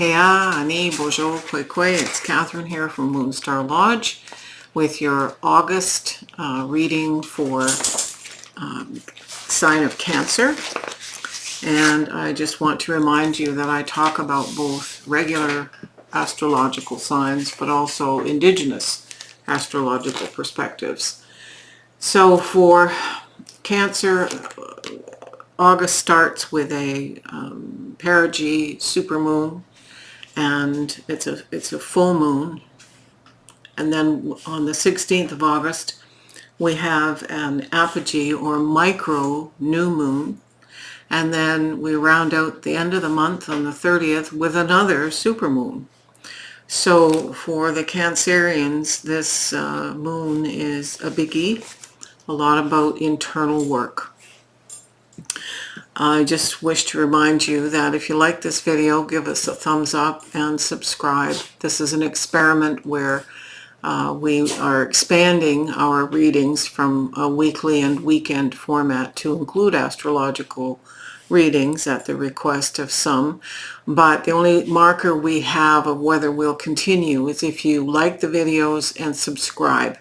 Anitea, Ani, Bonjour, Kwe. It's Catherine here from Moonstarlodge with your August reading for sign of Cancer. And I just want to remind you that I talk about both regular astrological signs, but also indigenous astrological perspectives. So for Cancer, August starts with a perigee supermoon, and it's a full moon. And then on the 16th of August, we have an apogee or micro new moon. And then we round out the end of the month on the 30th with another supermoon. So for the Cancerians, this moon is a biggie, a lot about internal work. I just wish to remind you that if you like this video, give us a thumbs up and subscribe. This is an experiment where we are expanding our readings from a weekly and weekend format to include astrological readings at the request of some. But the only marker we have of whether we'll continue is if you like the videos and subscribe.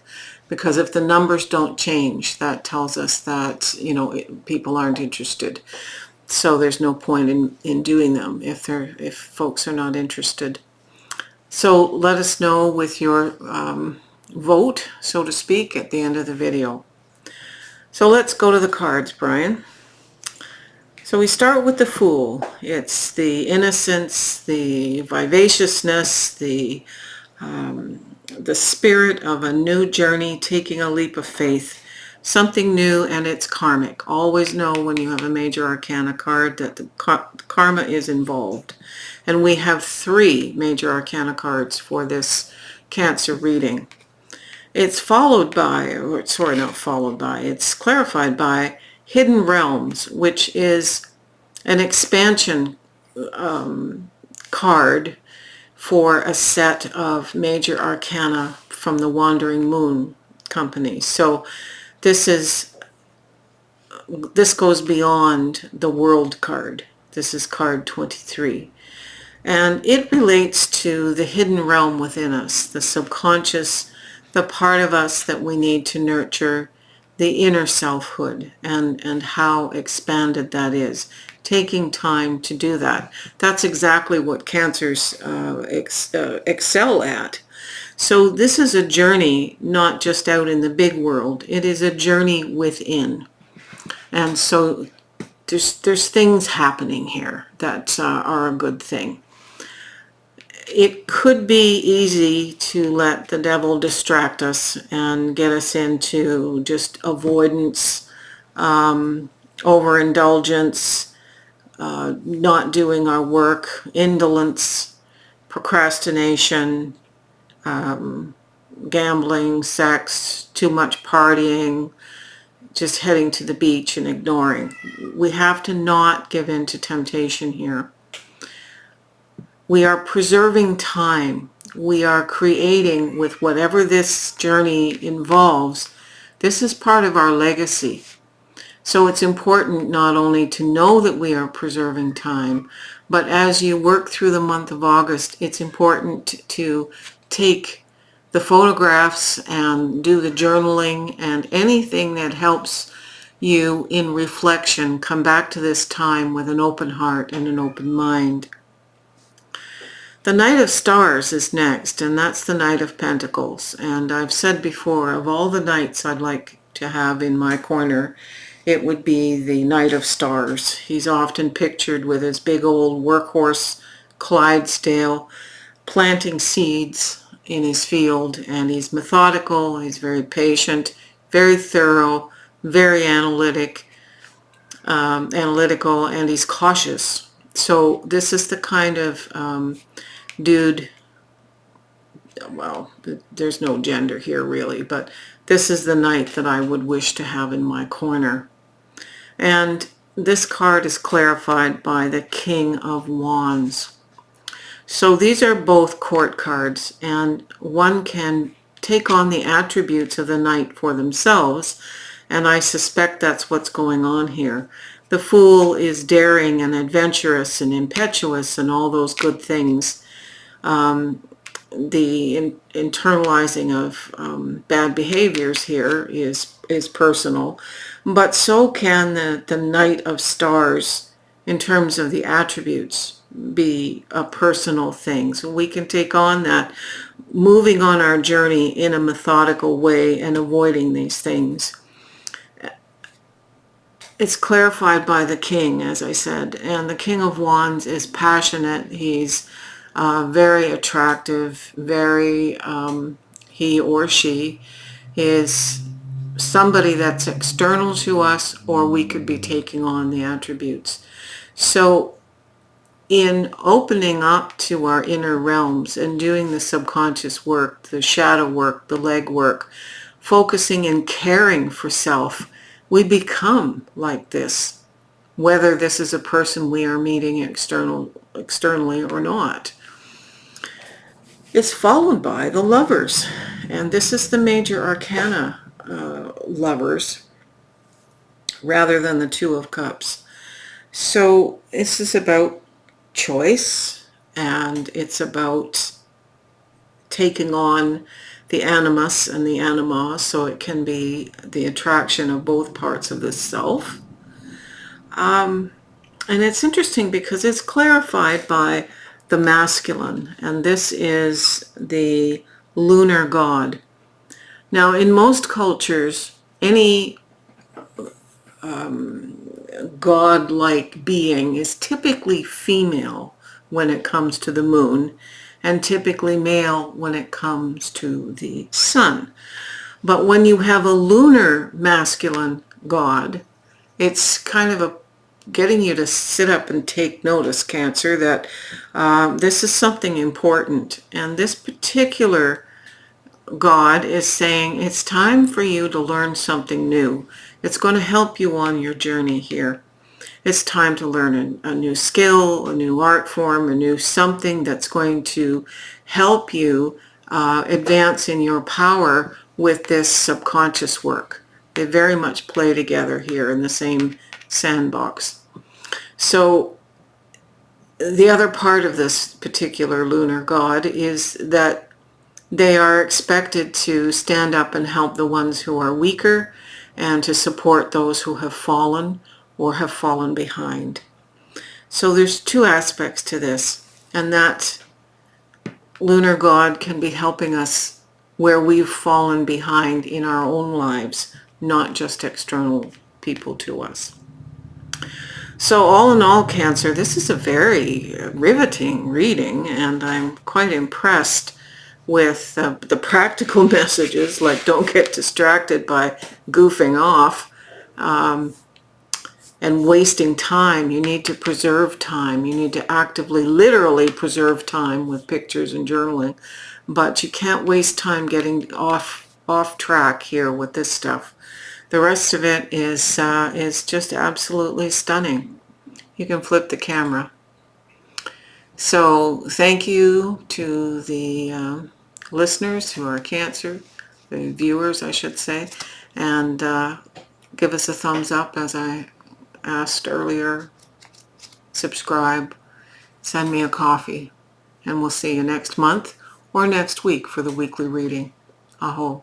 Because if the numbers don't change, that tells us that, you know, people aren't interested. So there's no point in doing them if folks are not interested. So let us know with your vote, so to speak, at the end of the video. So let's go to the cards, Brian. So we start with the Fool. It's the innocence, the vivaciousness, the spirit of a new journey, taking a leap of faith, something new, and it's karmic. Always know when you have a major arcana card that the karma is involved. And we have 3 major arcana cards for this Cancer reading. It's followed by, or sorry, not followed by, it's clarified by Hidden Realms, which is an expansion card for a set of major arcana from the Wandering Moon Company. So this goes beyond the World card. This is card 23. And it relates to the hidden realm within us, the subconscious, the part of us that we need to nurture, the inner selfhood, and how expanded that is. Taking time to do that. That's exactly what Cancers excel at. So this is a journey not just out in the big world. It is a journey within. And so there's things happening here that are a good thing. It could be easy to let the devil distract us and get us into just avoidance, overindulgence, not doing our work, indolence, procrastination, gambling, sex, too much partying, just heading to the beach and ignoring. We have to not give in to temptation here. We are preserving time. We are creating with whatever this journey involves. This is part of our legacy. So it's important not only to know that we are preserving time, but as you work through the month of August, it's important to take the photographs and do the journaling and anything that helps you in reflection. Come back to this time with an open heart and an open mind. The Knight of Stars is next, and that's the Knight of Pentacles. And I've said before, of all the knights I'd like to have in my corner, it would be the Knight of Stars. He's often pictured with his big old workhorse Clydesdale planting seeds in his field, and he's methodical, he's very patient, very thorough, very analytical, and he's cautious. So this is the kind of dude, well, there's no gender here really, but this is the knight that I would wish to have in my corner. And this card is clarified by the King of Wands. So these are both court cards, and one can take on the attributes of the knight for themselves, and I suspect that's what's going on here. The Fool is daring and adventurous and impetuous and all those good things. The internalizing of bad behaviors here is personal, but so can the Knight of Stars in terms of the attributes be a personal thing. So we can take on that, moving on our journey in a methodical way and avoiding these things. It's clarified by the King, as I said, and the King of Wands is passionate. He's very attractive, very, he or she is somebody that's external to us, or we could be taking on the attributes. So in opening up to our inner realms and doing the subconscious work, the shadow work, the leg work, focusing and caring for self, we become like this, whether this is a person we are meeting externally or not. It's followed by the Lovers, and this is the major arcana Lovers rather than the Two of Cups. So this is about choice, and it's about taking on the animus and the anima, so it can be the attraction of both parts of the self. And it's interesting because it's clarified by the masculine, and this is the lunar god. Now, in most cultures, any god-like being is typically female when it comes to the moon, and typically male when it comes to the sun. But when you have a lunar masculine god, it's kind of getting you to sit up and take notice, Cancer, that this is something important. And this particular God is saying it's time for you to learn something new. It's going to help you on your journey here. It's time to learn a new skill, a new art form, a new something that's going to help you advance in your power with this subconscious work. They very much play together here in the same sandbox. So the other part of this particular lunar god is that they are expected to stand up and help the ones who are weaker and to support those who have fallen or have fallen behind. So there's two aspects to this, and that lunar god can be helping us where we've fallen behind in our own lives, not just external people to us. So all in all, Cancer, this is a very riveting reading, and I'm quite impressed with the practical messages, like don't get distracted by goofing off and wasting time. You need to preserve time. You need to actively, literally preserve time with pictures and journaling, but you can't waste time getting off track here with this stuff. The rest of it is just absolutely stunning. You can flip the camera. So thank you to the listeners who are Cancer, the viewers, I should say, and give us a thumbs up as I asked earlier. Subscribe, send me a coffee, and we'll see you next month or next week for the weekly reading. Aho.